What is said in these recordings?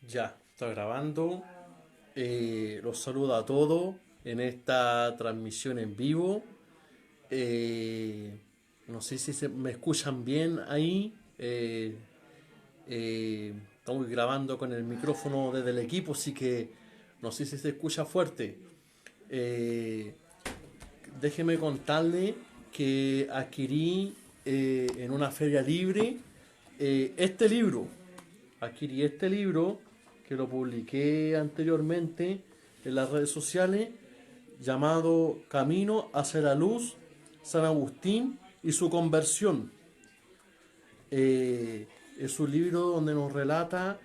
Ya, está grabando. Los saludo a todos en esta transmisión en vivo. Eh, no sé si me escuchan bien ahí. Estamos grabando con el micrófono desde el equipo, así que no sé si se escucha fuerte. Eh, Déjeme contarle que adquirí en una feria libre este libro. Adquirí este libro que lo publiqué anteriormente en las redes sociales, llamado Camino hacia la Luz, San Agustín y su conversión. Es un libro donde nos relata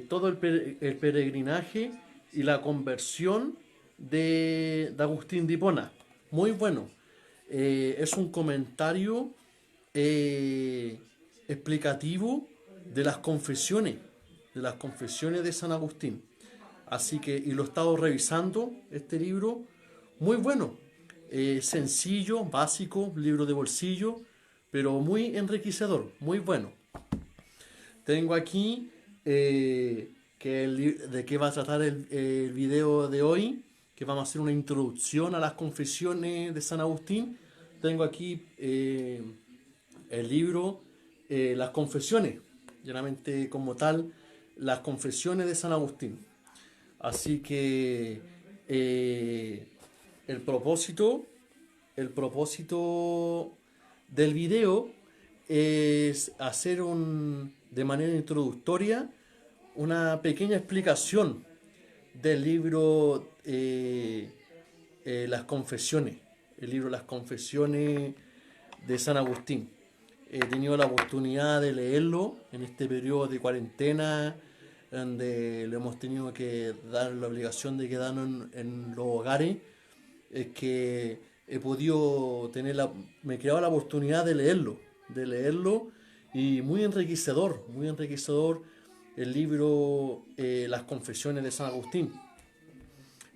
todo el peregrinaje y la conversión de Agustín de Hipona. Muy bueno. Es un comentario eh, explicativo de las confesiones de San Agustín. Así que, y lo he estado revisando, este libro, muy bueno, sencillo, básico, libro de bolsillo, pero muy enriquecedor, muy bueno. Tengo aquí de qué va a tratar el video de hoy, que vamos a hacer una introducción a las confesiones de San Agustín. Tengo aquí el libro Las Confesiones, generalmente como tal, las confesiones de San Agustín. Así que eh, el propósito, el propósito del video es hacer de manera introductoria una pequeña explicación del libro Las Confesiones, el libro Las Confesiones de San Agustín. He tenido la oportunidad de leerlo en este periodo de cuarentena, donde le hemos tenido que dar la obligación de quedarnos en los hogares. Es que he podido me he creado la oportunidad de leerlo y muy enriquecedor el libro Las Confesiones de San Agustín.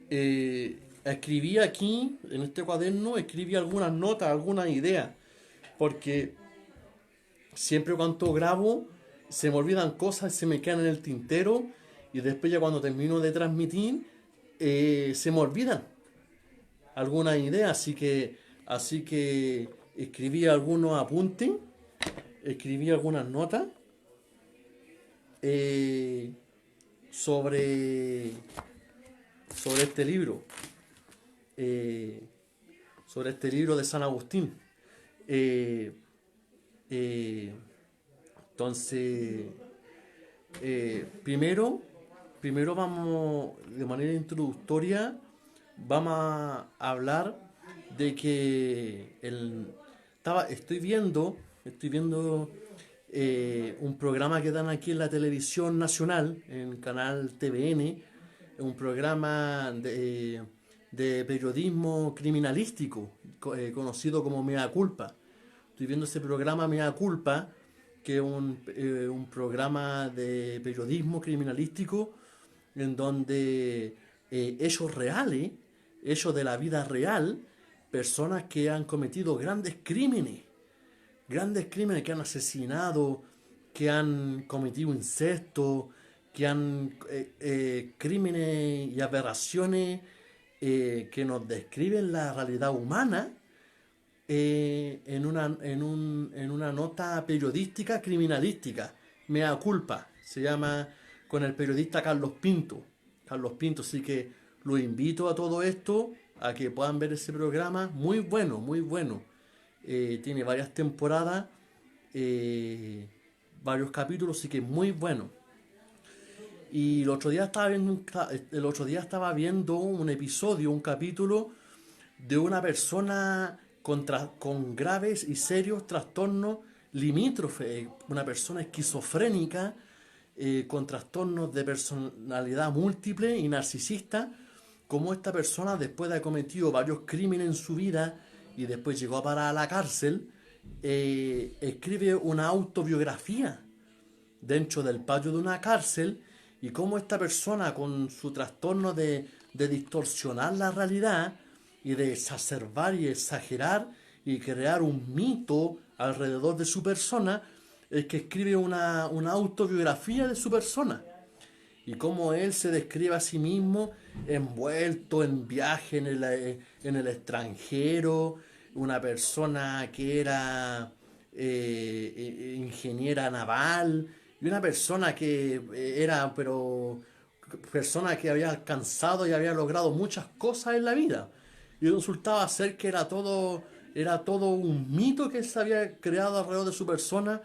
Escribí aquí, en este cuaderno, escribí algunas notas, algunas ideas, porque siempre cuando grabo se me olvidan cosas, se me quedan en el tintero y después ya cuando termino de transmitir se me olvidan algunas ideas, así que escribí algunos apuntes, escribí algunas notas eh, sobre, sobre este libro, eh, sobre este libro de San Agustín. Eh, eh, entonces, primero vamos, de manera introductoria, vamos a hablar de que estoy viendo un programa que dan aquí en la televisión nacional, en canal TVN, un programa de periodismo criminalístico, conocido como Mea Culpa. Estoy viendo ese programa Mea Culpa, que es un programa de periodismo criminalístico en donde hechos reales, hechos de la vida real, personas que han cometido grandes crímenes, que han asesinado, que han cometido incesto, que han crímenes y aberraciones que nos describen la realidad humana en una nota periodística criminalística. Mea culpa, se llama, con el periodista Carlos Pinto. Carlos Pinto, así que los invito a todo esto, a que puedan ver ese programa. Muy bueno, muy bueno. Tiene varias temporadas, eh, varios capítulos, así que muy bueno. Y el otro día estaba viendo un episodio, un capítulo de una persona con graves y serios trastornos limítrofes, una persona esquizofrénica con trastornos de personalidad múltiple y narcisista, como esta persona, después de haber cometido varios crímenes en su vida y después llegó a parar a la cárcel, escribe una autobiografía dentro del patio de una cárcel, y cómo esta persona, con su trastorno de distorsionar la realidad y de exacerbar y exagerar y crear un mito alrededor de su persona, es que escribe una autobiografía de su persona. y cómo él se describe a sí mismo envuelto en viaje en el extranjero, una persona que era ingeniera naval, y una persona que era, pero persona que había alcanzado y había logrado muchas cosas en la vida. Y resultaba ser que era todo un mito que se había creado alrededor de su persona,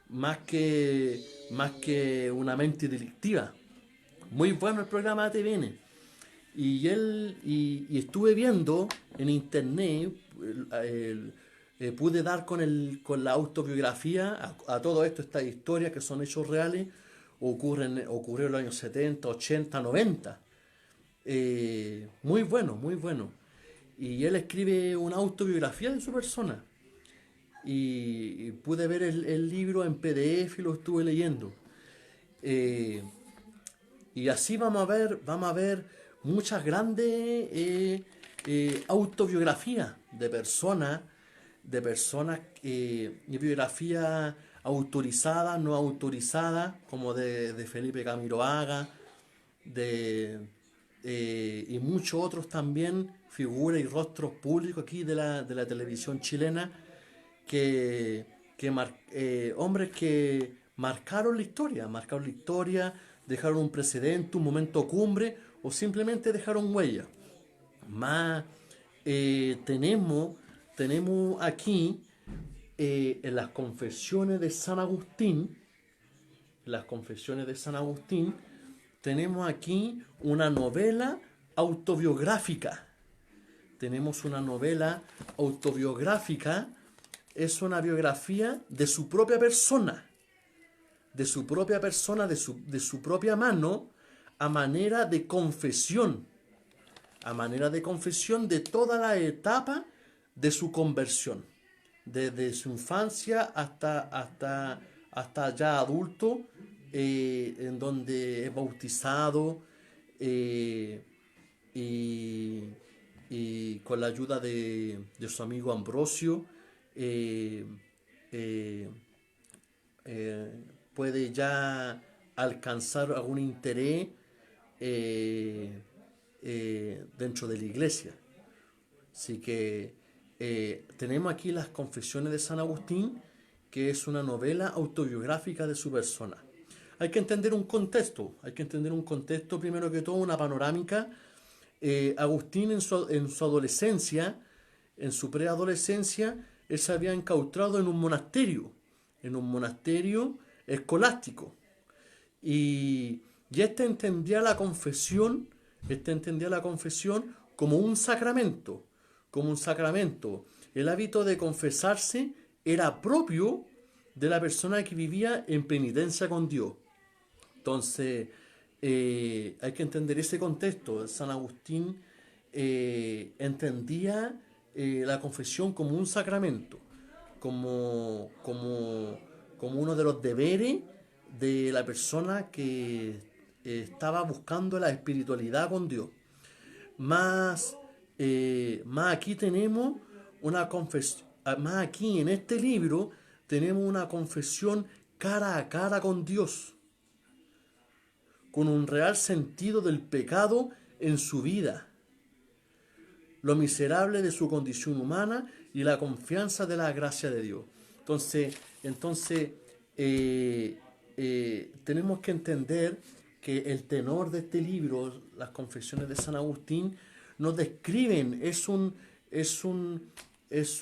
más que una mente delictiva. Muy bueno el programa de TVN. Y estuve viendo en internet, pude dar con la autobiografía a todo esto, estas historias que son hechos reales, ocurrió en los años 70 80 90. Muy bueno, muy bueno. Y él escribe una autobiografía de su persona. Y pude ver el libro en PDF y lo estuve leyendo. Eh, y así vamos a ver muchas grandes autobiografías de personas, biografías autorizadas, no autorizadas, como de Felipe Camiroaga, y muchos otros también, figuras y rostros públicos aquí de la televisión chilena, que, hombres que marcaron la historia, dejaron un precedente, un momento cumbre o simplemente dejaron huella. Más tenemos aquí en las confesiones de San Agustín, las confesiones de San Agustín, tenemos aquí una novela autobiográfica. Tenemos una novela autobiográfica, es una biografía de su propia persona, de su propia mano, a manera de confesión, de toda la etapa de su conversión, desde su infancia hasta ya adulto, en donde es bautizado, eh, y, y con la ayuda de su amigo Ambrosio, eh, eh, eh, puede ya alcanzar algún interés dentro de la iglesia. Así que tenemos aquí las Confesiones de San Agustín, que es una novela autobiográfica de su persona. Hay que entender un contexto, primero que todo, una panorámica. Agustín en su adolescencia, en su preadolescencia, él se había encaustrado en un monasterio escolástico. Y este entendía la confesión como un sacramento. El hábito de confesarse era propio de la persona que vivía en penitencia con Dios. Entonces, hay que entender ese contexto. San Agustín entendía la confesión como un sacramento, como uno de los deberes de la persona que estaba buscando la espiritualidad con Dios. Más, más aquí tenemos una confesión, más aquí en este libro tenemos una confesión cara a cara con Dios, con un real sentido del pecado en su vida, lo miserable de su condición humana y la confianza de la gracia de Dios. Entonces tenemos que entender que el tenor de este libro, las Confesiones de San Agustín, nos describen, es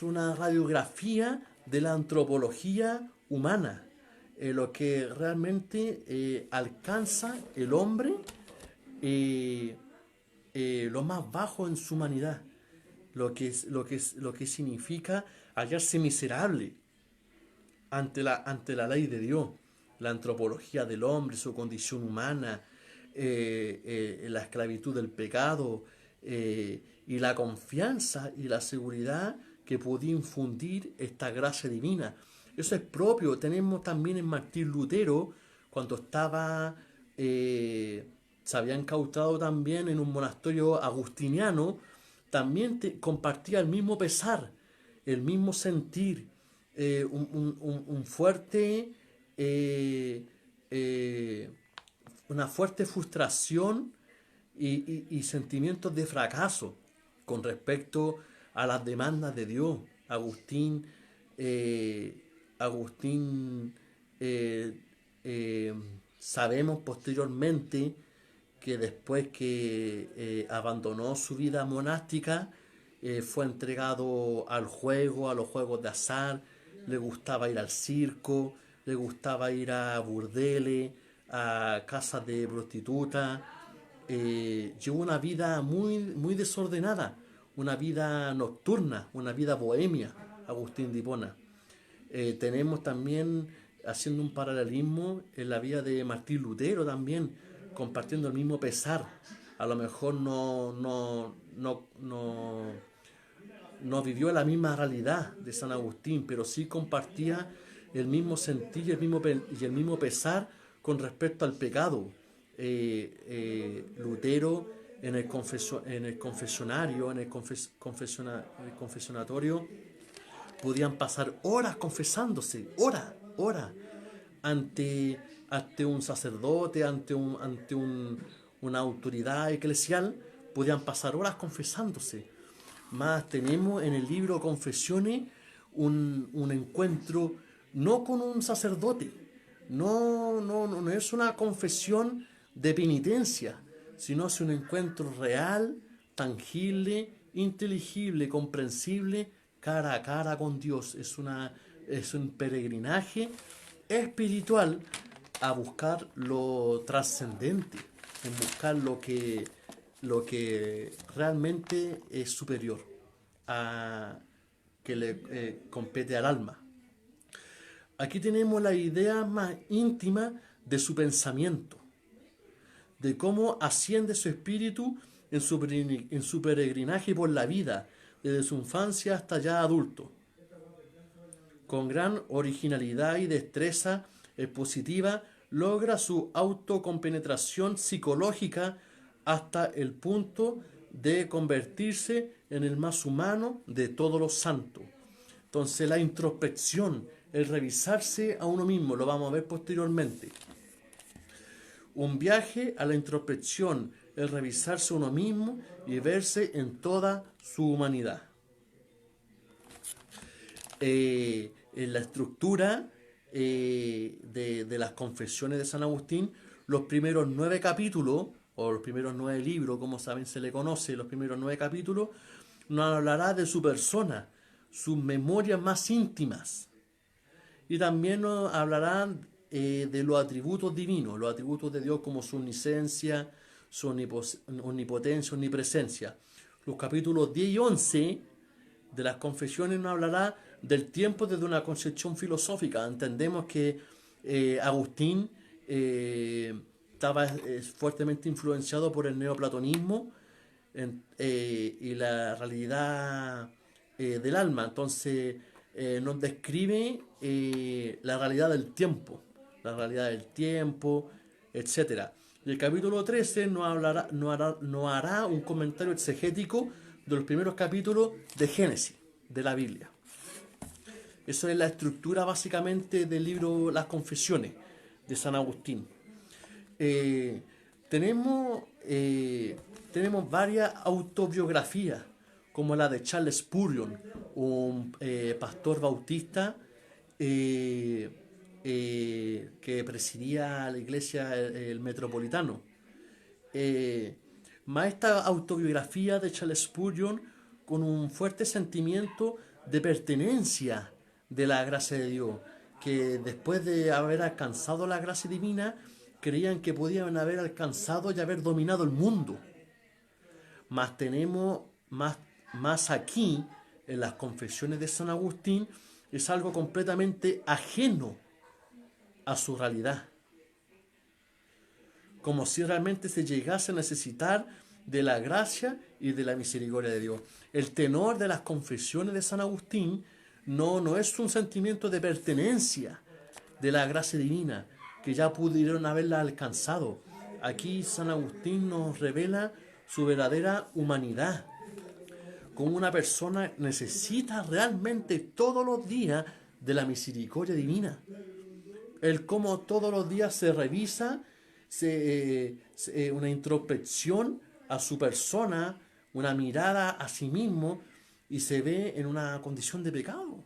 una radiografía de la antropología humana, lo que realmente alcanza el hombre, lo más bajo en su humanidad, lo que significa hallarse miserable ante la ley de Dios, la antropología del hombre, su condición humana, la esclavitud del pecado, y la confianza y la seguridad que podía infundir esta gracia divina. Eso es propio. Tenemos también en Martín Lutero, cuando se había incautado también en un monasterio agustiniano, también compartía el mismo pesar, el mismo sentir, un fuerte, eh, una fuerte frustración y sentimientos de fracaso con respecto a las demandas de Dios. Agustín, Agustín eh, eh, sabemos posteriormente que después que abandonó su vida monástica, fue entregado al juego, a los juegos de azar, le gustaba ir al circo, le gustaba ir a burdeles, a casas de prostitutas, llevó una vida muy desordenada, una vida nocturna, una vida bohemia, Agustín de Hipona. Tenemos también, haciendo un paralelismo, en la vida de Martín Lutero también, compartiendo el mismo pesar. A lo mejor no vivió la misma realidad de San Agustín, pero sí compartía el mismo sentir y el mismo pesar con respecto al pecado. Lutero en el confesionario, en el confesionatorio, podían pasar horas confesándose, horas, ante, ante un sacerdote, una autoridad eclesial, podían pasar horas confesándose. Más tenemos en el libro Confesiones un encuentro no con un sacerdote, no es una confesión de penitencia, sino es un encuentro real, tangible, inteligible, comprensible, cara a cara con Dios. Es un peregrinaje espiritual a buscar lo trascendente, en buscar lo que realmente es superior, a que le compete al alma. Aquí tenemos la idea más íntima de su pensamiento, de cómo asciende su espíritu en su peregrinaje por la vida, desde su infancia hasta ya adulto. Con gran originalidad y destreza expositiva, logra su autocompenetración psicológica hasta el punto de convertirse en el más humano de todos los santos. Entonces la introspección, el revisarse a uno mismo, lo vamos a ver posteriormente. Un viaje a la introspección, el revisarse a uno mismo y verse en toda su humanidad. En la estructura de las confesiones de San Agustín, los primeros 9 capítulos, o los primeros 9 libros, como saben se le conoce, los primeros 9 capítulos, nos hablará de su persona, sus memorias más íntimas. Y también nos hablará de los atributos divinos, los atributos de Dios como su omnisciencia, su omnipotencia, omnipresencia. Los capítulos 10 y 11 de las confesiones nos hablará del tiempo desde una concepción filosófica. Entendemos que Agustín estaba fuertemente influenciado por el neoplatonismo y la realidad del alma. Entonces nos describe la realidad del tiempo, etcétera. Y el capítulo 13 nos hará un comentario exegético de los primeros capítulos de Génesis, de la Biblia. Eso es la estructura básicamente del libro Las Confesiones de San Agustín. Tenemos varias autobiografías, como la de Charles Spurgeon, un pastor bautista que presidía la iglesia el metropolitano. Más esta autobiografía de Charles Spurgeon con un fuerte sentimiento de pertenencia de la gracia de Dios, que después de haber alcanzado la gracia divina, creían que podían haber alcanzado y haber dominado el mundo. Más tenemos, más aquí, en las confesiones de San Agustín, es algo completamente ajeno a su realidad. Como si realmente se llegase a necesitar de la gracia y de la misericordia de Dios. El tenor de las confesiones de San Agustín no es un sentimiento de pertenencia de la gracia divina, que ya pudieron haberla alcanzado. Aquí San Agustín nos revela su verdadera humanidad, como una persona necesita realmente todos los días de la misericordia divina. El cómo todos los días se revisa, una introspección a su persona, una mirada a sí mismo y se ve en una condición de pecado,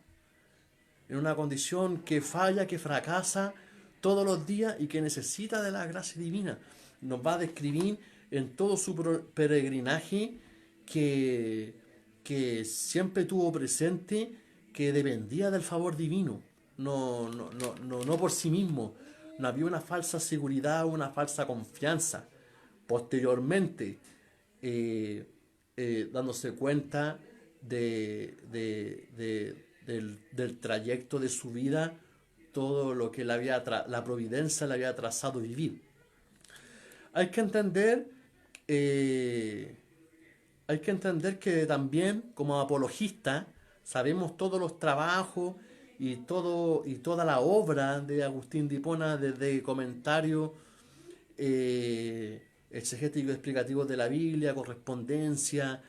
en una condición que falla, que fracasa todos los días y que necesita de la gracia divina. Nos va a describir en todo su peregrinaje que, que siempre tuvo presente que dependía del favor divino, no por sí mismo. No había una falsa seguridad, una falsa confianza. Posteriormente, dándose cuenta del trayecto de su vida, todo lo que la providencia le había trazado vivir. Hay que entender, eh, hay que entender que también como apologista sabemos todos los trabajos y toda la obra de Agustín de Hipona, desde comentarios exegéticos explicativos de la Biblia, correspondencia,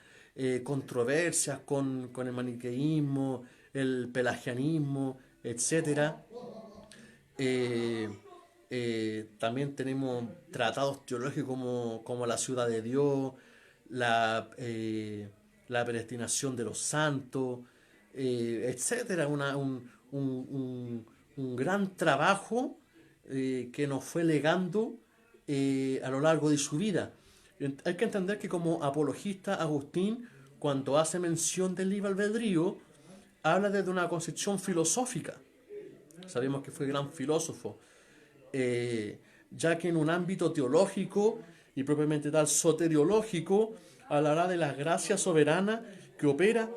controversias con el maniqueísmo, el pelagianismo, etcétera. Eh, También tenemos tratados teológicos como La ciudad de Dios, la, eh, la predestinación de los santos, etcétera. Un gran trabajo que nos fue legando a lo largo de su vida. Hay que entender que como apologista Agustín, cuando hace mención del libre albedrío, habla desde una concepción filosófica. Sabemos que fue gran filósofo, ya que en un ámbito teológico y propiamente tal soteriológico, hablará de la gracia soberana que opera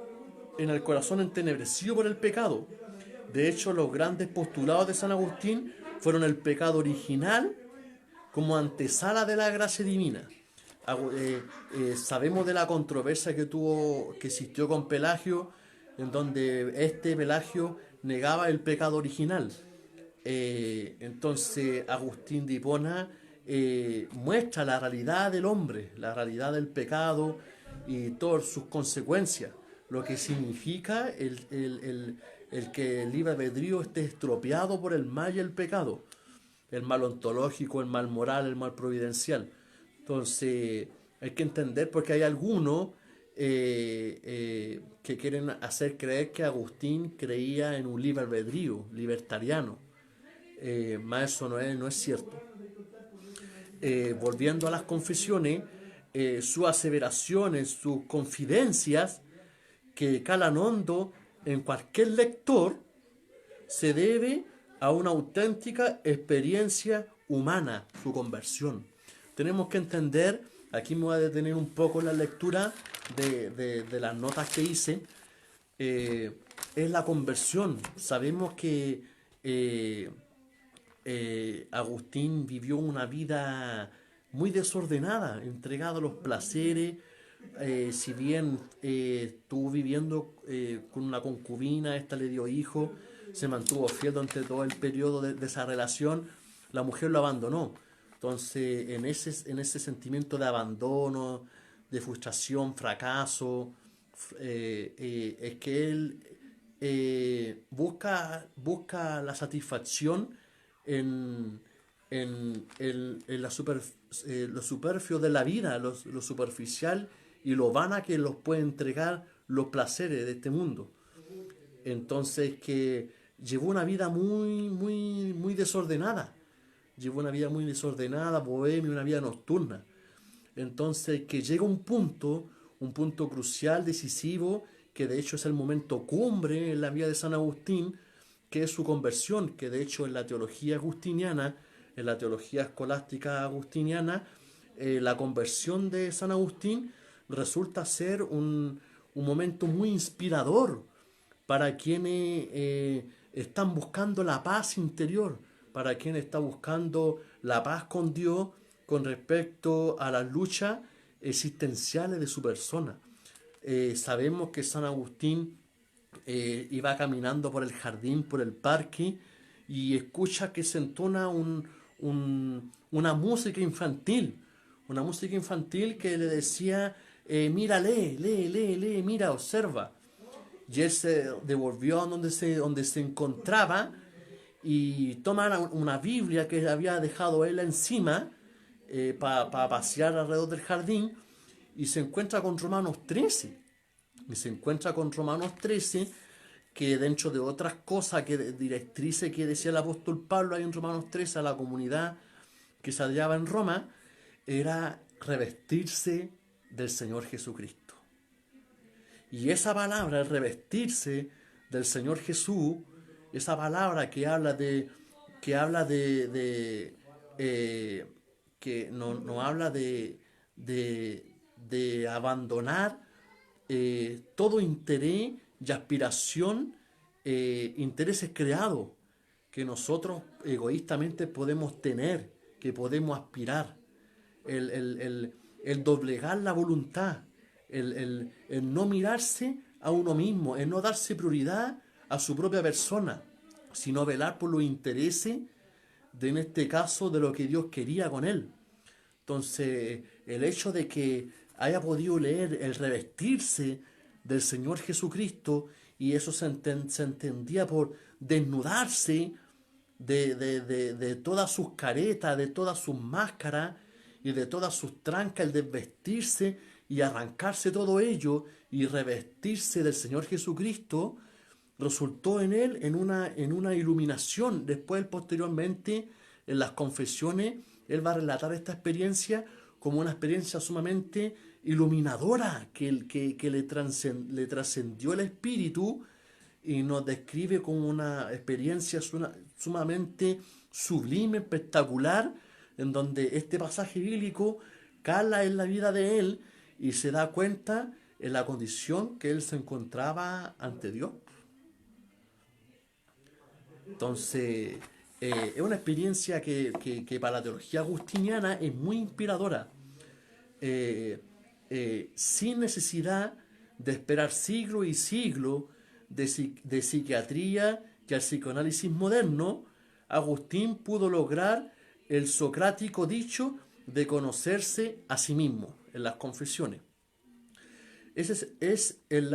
en el corazón entenebrecido por el pecado. De hecho, los grandes postulados de San Agustín fueron el pecado original como antesala de la gracia divina. Sabemos de la controversia que existió con Pelagio, en donde Pelagio negaba el pecado original. Entonces Agustín de Hipona muestra la realidad del hombre, la realidad del pecado y todas sus consecuencias, lo que significa el que el libre albedrío esté estropeado por el mal y el pecado, el mal ontológico, el mal moral, el mal providencial. Entonces hay que entender porque hay algunos que quieren hacer creer que Agustín creía en un libre albedrío libertariano. Más eso no es cierto. Volviendo a las confesiones, sus aseveraciones, sus confidencias que calan hondo en cualquier lector, se debe a una auténtica experiencia humana, su conversión. Tenemos que entender, aquí me voy a detener un poco en la lectura de las notas que hice, es la conversión. Sabemos que Agustín vivió una vida muy desordenada, entregado a los placeres. Si bien estuvo viviendo con una concubina, esta le dio hijo, se mantuvo fiel durante todo el periodo de esa relación, la mujer lo abandonó. Entonces, en ese sentimiento de abandono, de frustración, fracaso, es que él busca la satisfacción en, lo superfluo de la vida, lo superficial y lo vana que los puede entregar los placeres de este mundo. Entonces que llevó una vida muy desordenada. Llevó una vida muy desordenada, bohemia, una vida nocturna. Entonces que llega un punto crucial, decisivo, que de hecho es el momento cumbre en la vida de San Agustín, que es su conversión, que de hecho en la teología agustiniana, en la teología escolástica agustiniana, la conversión de San Agustín resulta ser un momento muy inspirador para quienes están buscando la paz interior, para quienes están buscando la paz con Dios con respecto a las luchas existenciales de su persona. Sabemos que San Agustín iba caminando por el jardín, por el parque, y escucha que se entona una música infantil que le decía, mira, lee, mira, observa. Y él se devolvió a donde se encontraba y toma una Biblia que había dejado él encima para pasear alrededor del jardín y se encuentra con Romanos 13. Y se encuentra con Romanos 13, que dentro de otras cosas, que directrices que decía el apóstol Pablo ahí en Romanos 13 a la comunidad que se hallaba en Roma, era revestirse del Señor Jesucristo. Y esa palabra, el revestirse del Señor Jesús, esa palabra que no habla de abandonar todo interés y aspiración, intereses creados que nosotros egoístamente podemos tener, que podemos aspirar, el doblegar la voluntad, el no mirarse a uno mismo, el no darse prioridad a su propia persona, sino velar por los intereses de, en este caso, de lo que Dios quería con él. Entonces, el hecho de que haya podido leer el revestirse del Señor Jesucristo, y eso se entendía por desnudarse de todas sus caretas, de todas sus máscaras y de todas sus trancas, el desvestirse y arrancarse todo ello y revestirse del Señor Jesucristo, resultó en él en una iluminación. Después, posteriormente, en las confesiones, él va a relatar esta experiencia como una experiencia sumamente iluminadora, que le trascendió el espíritu y nos describe como una experiencia sumamente sublime, espectacular, en donde este pasaje bíblico cala en la vida de él y se da cuenta en la condición que él se encontraba ante Dios. Entonces, es una experiencia que para la teología agustiniana es muy inspiradora, eh, sin necesidad de esperar siglos y siglos de psiquiatría y al psicoanálisis moderno. Agustín pudo lograr el socrático dicho de conocerse a sí mismo en las confesiones. Es en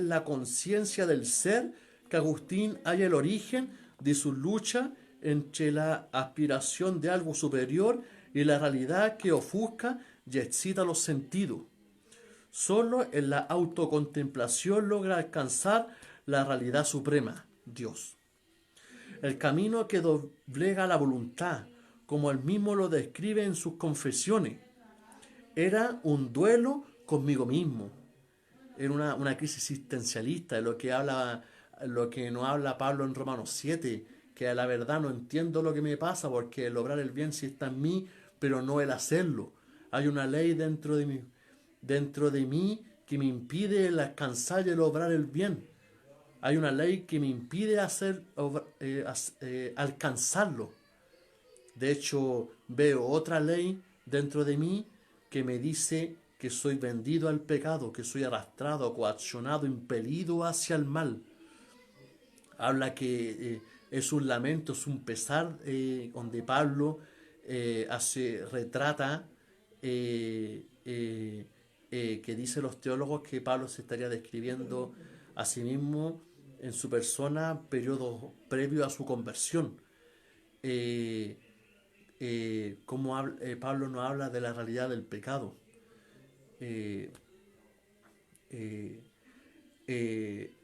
la conciencia del ser que Agustín halla el origen de su lucha entre la aspiración de algo superior y la realidad que ofusca y excita los sentidos. Solo en la autocontemplación logra alcanzar la realidad suprema, Dios. El camino que doblega la voluntad, como él mismo lo describe en sus confesiones, era un duelo conmigo mismo. Era una crisis existencialista, lo que nos habla Pablo en Romanos 7, que a la verdad no entiendo lo que me pasa, porque lograr el bien sí está en mí, pero no el hacerlo. Hay una ley dentro de mí que me impide el alcanzar y el obrar el bien. Hay una ley que me impide alcanzarlo. De hecho, veo otra ley dentro de mí que me dice que soy vendido al pecado, que soy arrastrado, coaccionado, impelido hacia el mal. Habla que es un lamento, es un pesar, donde Pablo retrata, que dicen los teólogos que Pablo se estaría describiendo a sí mismo en su persona periodo previo a su conversión. Eh, Pablo no habla de la realidad del pecado. Eh, eh,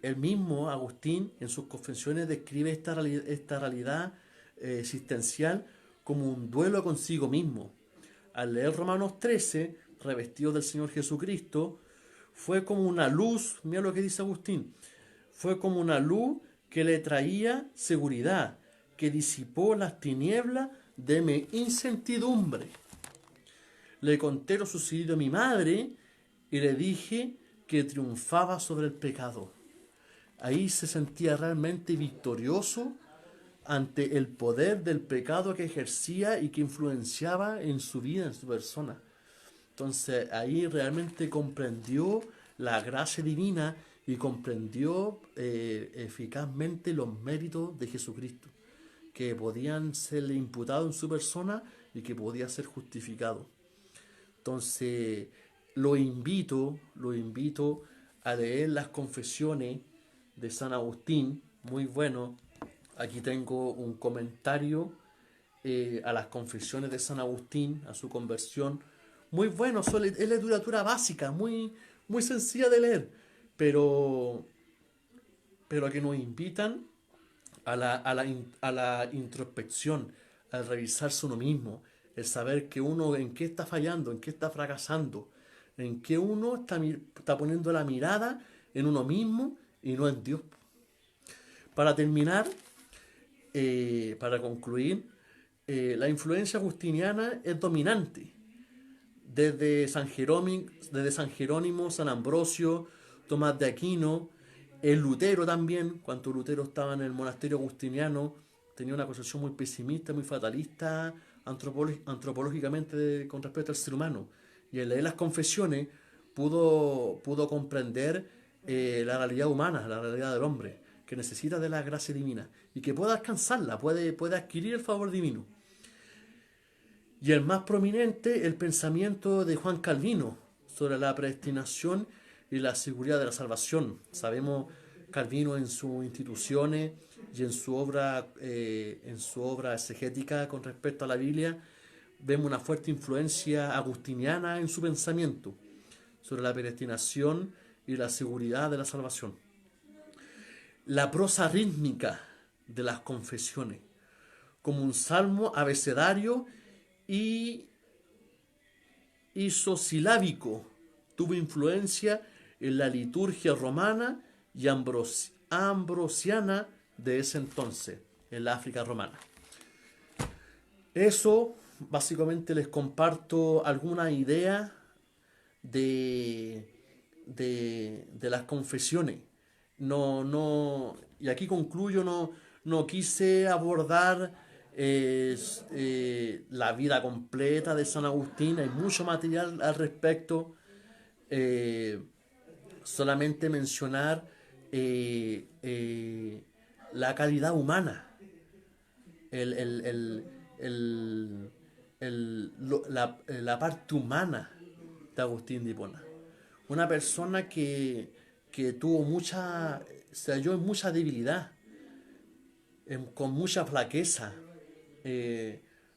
Él mismo, Agustín, en sus confesiones describe esta realidad existencial como un duelo consigo mismo. Al leer Romanos 13, revestido del Señor Jesucristo, fue como una luz, mira lo que dice Agustín, fue como una luz que le traía seguridad, que disipó las tinieblas de mi incertidumbre. Le conté lo sucedido a mi madre y le dije que triunfaba sobre el pecado. Ahí se sentía realmente victorioso ante el poder del pecado que ejercía y que influenciaba en su vida, en su persona. Entonces ahí realmente comprendió la gracia divina y comprendió eficazmente los méritos de Jesucristo, que podían serle imputados en su persona y que podía ser justificado. Entonces lo invito a leer las confesiones de San Agustín, muy bueno. Aquí tengo un comentario a las confesiones de San Agustín, a su conversión. Muy bueno, es literatura básica, muy sencilla de leer, pero, pero que nos invitan a la introspección, al revisarse uno mismo, el saber que uno en qué está fallando, en qué está fracasando, en qué uno está poniendo la mirada en uno mismo y no en Dios. Para terminar, para concluir, la influencia agustiniana es dominante. Desde San Jerónimo, San Ambrosio, Tomás de Aquino, el Lutero también, cuando Lutero estaba en el monasterio agustiniano, tenía una concepción muy pesimista, muy fatalista, antropológicamente con respecto al ser humano. Y al leer las confesiones pudo comprender la realidad humana, la realidad del hombre, que necesita de la gracia divina y que puede alcanzarla, puede adquirir el favor divino. Y el más prominente, el pensamiento de Juan Calvino sobre la predestinación y la seguridad de la salvación. Sabemos Calvino en sus instituciones y en su obra exegética con respecto a la Biblia, vemos una fuerte influencia agustiniana en su pensamiento sobre la predestinación y la seguridad de la salvación. La prosa rítmica de las confesiones, como un salmo abecedario y isosilábico, tuvo influencia en la liturgia romana y ambrosiana de ese entonces, en la África romana. Eso, básicamente les comparto alguna idea de las confesiones. Y aquí concluyo, no quise abordar la vida completa de San Agustín, hay mucho material al respecto. eh, Solamente mencionar la calidad humana, el, el, el, la parte humana de Agustín de Hipona. Una persona que tuvo se halló en mucha debilidad, con mucha flaqueza.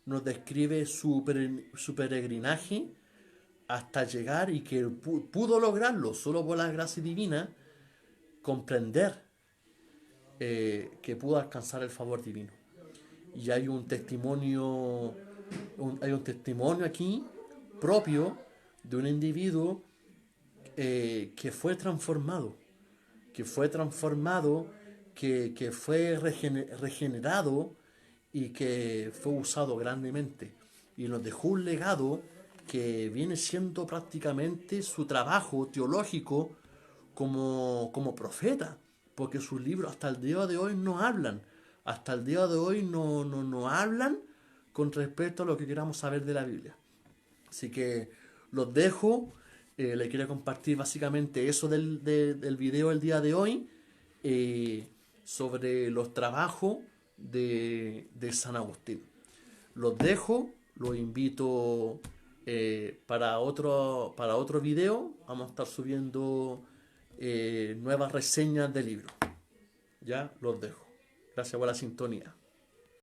Nos describe su peregrinaje hasta llegar y que pudo lograrlo solo por la gracia divina, comprender que pudo alcanzar el favor divino. Y hay un testimonio aquí propio de un individuo que fue transformado, que fue regenerado y que fue usado grandemente. Y nos dejó un legado que viene siendo prácticamente su trabajo teológico como profeta, porque sus libros hasta el día de hoy no hablan, hasta el día de hoy no hablan con respecto a lo que queramos saber de la Biblia. Así que los dejo, les quería compartir básicamente eso del video el día de hoy, sobre los trabajos de San Agustín. Los dejo, los invito para otro video. Vamos a estar subiendo nuevas reseñas de libros. Ya los dejo. Gracias por la sintonía.